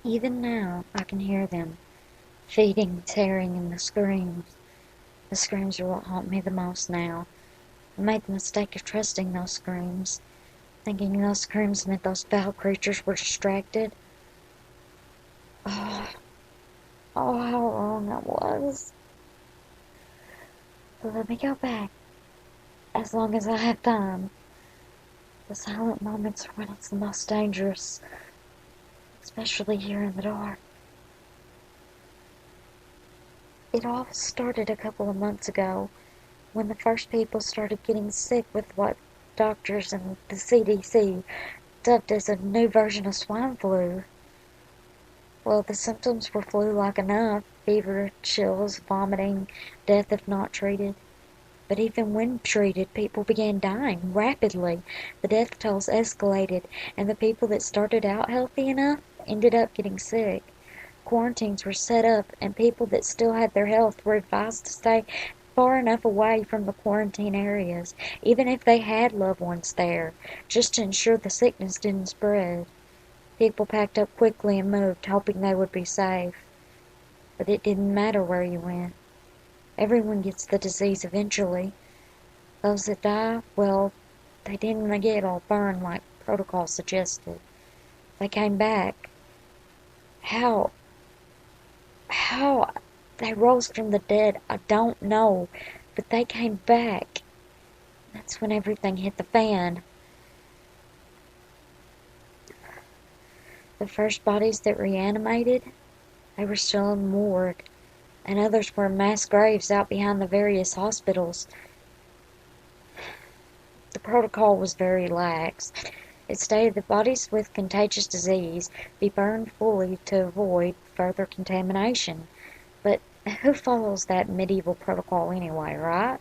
Even now, I can hear them, feeding, tearing, and the screams. The screams are what haunt me the most now. I made the mistake of trusting those screams, thinking those screams meant those foul creatures were distracted. Oh, oh, how wrong I was. But let me go back, as long as I have time. The silent moments are when it's the most dangerous, especially here in the dark. It all started a couple of months ago, when the first people started getting sick with what doctors and the CDC dubbed as a new version of swine flu. Well, the symptoms were flu-like enough: fever, chills, vomiting, death if not treated. But even when treated, people began dying rapidly. The death tolls escalated, and the people that started out healthy enough ended up getting sick. Quarantines were set up, and people that still had their health were advised to stay far enough away from the quarantine areas, even if they had loved ones there, just to ensure the sickness didn't spread. People packed up quickly and moved, hoping they would be safe. But it didn't matter where you went. Everyone gets the disease eventually. Those that die, well, they didn't get all burned like protocol suggested. They came back. How? How they rose from the dead, I don't know, but they came back. That's when everything hit the fan. The first bodies that reanimated, they were still in the morgue, and others were in mass graves out behind the various hospitals. The protocol was very lax. It stated that bodies with contagious disease be burned fully to avoid further contamination. But who follows that medieval protocol anyway, right?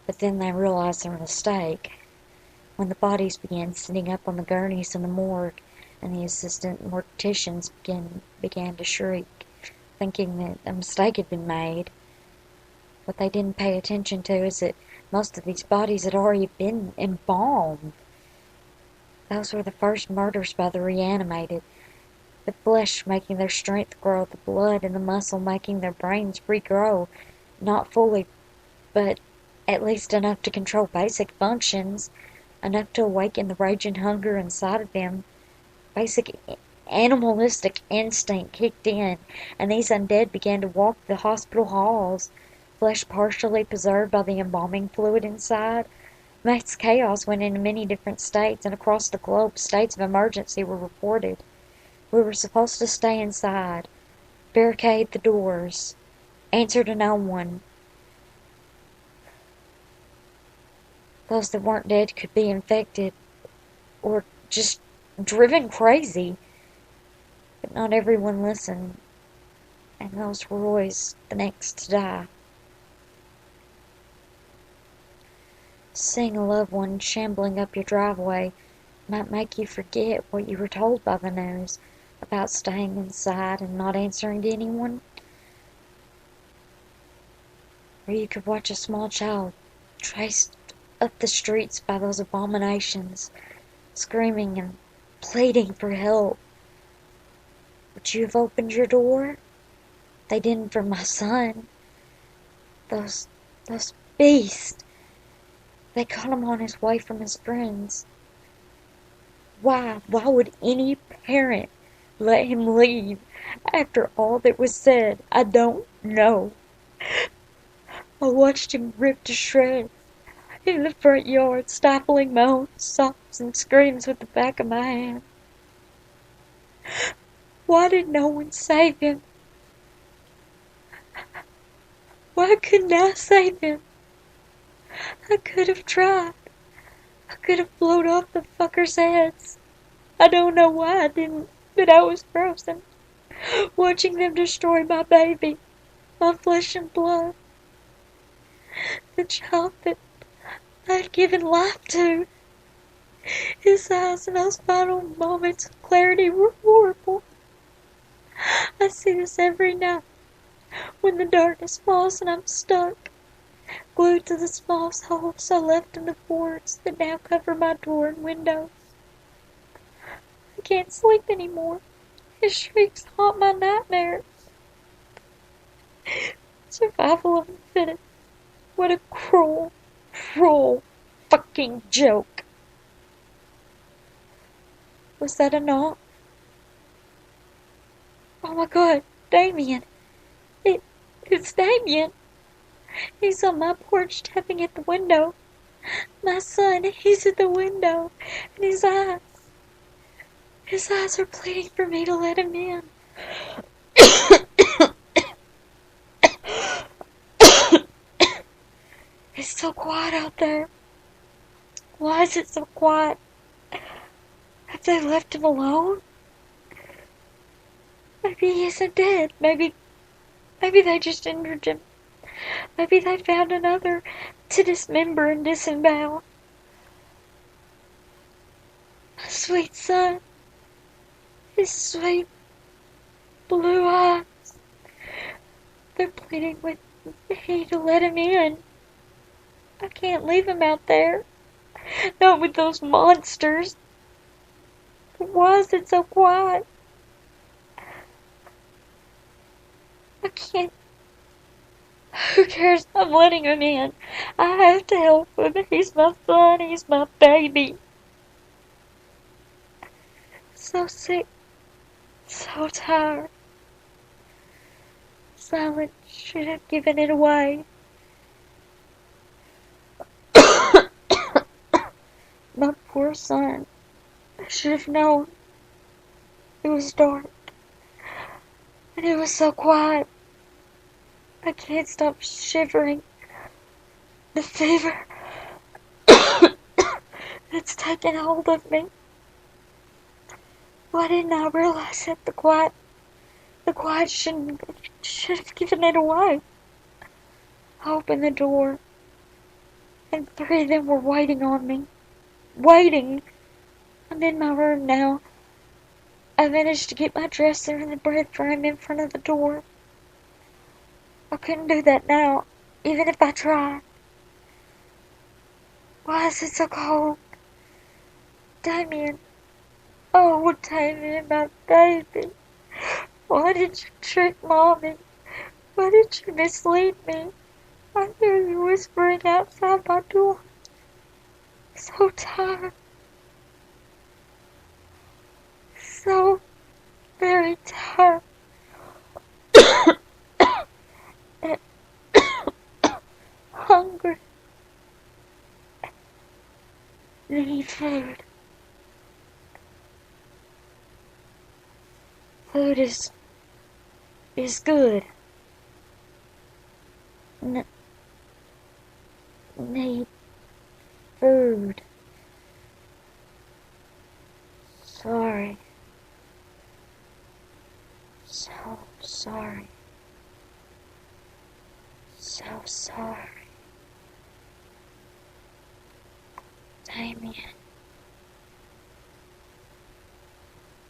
But then they realized their mistake when the bodies began sitting up on the gurneys in the morgue, and the assistant morticians began to shriek, thinking that a mistake had been made. What they didn't pay attention to is that most of these bodies had already been embalmed. Those were the first murders by the reanimated. The flesh making their strength grow, the blood and the muscle making their brains regrow. Not fully, but at least enough to control basic functions, enough to awaken the raging hunger inside of them. Basic animalistic instinct kicked in, and these undead began to walk the hospital halls, flesh partially preserved by the embalming fluid inside. Mass chaos went into many different states, and across the globe states of emergency were reported. We were supposed to stay inside, barricade the doors, answer to no one. Those that weren't dead could be infected, or just driven crazy. But not everyone listened, and those were always the next to die. Seeing a loved one shambling up your driveway might make you forget what you were told by the news about staying inside and not answering to anyone. Or you could watch a small child traced up the streets by those abominations, screaming and pleading for help. Would you have opened your door? They didn't for my son. Those beasts. They caught him on his way from his friends. Why would any parent let him leave after all that was said? I don't know. I watched him ripped to shreds in the front yard, stifling my own sobs and screams with the back of my hand. Why did no one save him? Why couldn't I save him? I could have tried. I could have blown off the fuckers' heads. I don't know why I didn't, but I was frozen, watching them destroy my baby, my flesh and blood. The child that I'd given life to. His eyes in those final moments of clarity were horrible. I see this every night when the darkness falls and I'm stuck, glued to the small holes I left in the boards that now cover my door and windows. can't sleep anymore. His shrieks haunt my nightmares. Survival of the fittest. What a cruel, cruel fucking joke. Was that a knock? Oh my God, Damien. It's Damien. He's on my porch tapping at the window. My son, he's at the window. And his eyes are pleading for me to let him in. It's so quiet out there. Why is it so quiet? Have they left him alone? Maybe he isn't dead. Maybe they just injured him. Maybe they found another to dismember and disembowel. My sweet son. His sweet blue eyes. They're pleading with me to let him in. I can't leave him out there. Not with those monsters. Why is it so quiet? I can't. Who cares? I'm letting him in. I have to help him. He's my son. He's my baby. So sick. So tired. Silence should have given it away. My poor son. I should have known. It was dark. And it was so quiet. I can't stop shivering. The fever. It's taken hold of me. Why didn't I realize that the quiet should have given it away? I opened the door, and 3 of them were waiting on me. Waiting! I'm in my room now. I managed to get my dresser and the bread frame in front of the door. I couldn't do that now, even if I tried. Why is it so cold? Damien. Oh, Damien, my baby. Why did you trick Mommy? Why did you mislead me? I hear you whispering outside my door. So tired. So very tired. And hungry. Need food. Food is good. Need food. Sorry. So sorry. So sorry. Damien.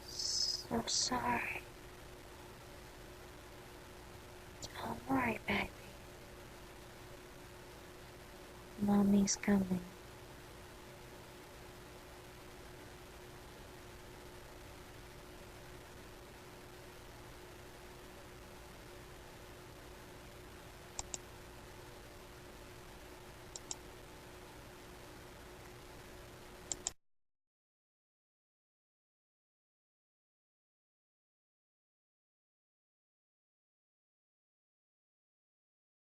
So sorry. Don't worry, baby. Mommy's coming.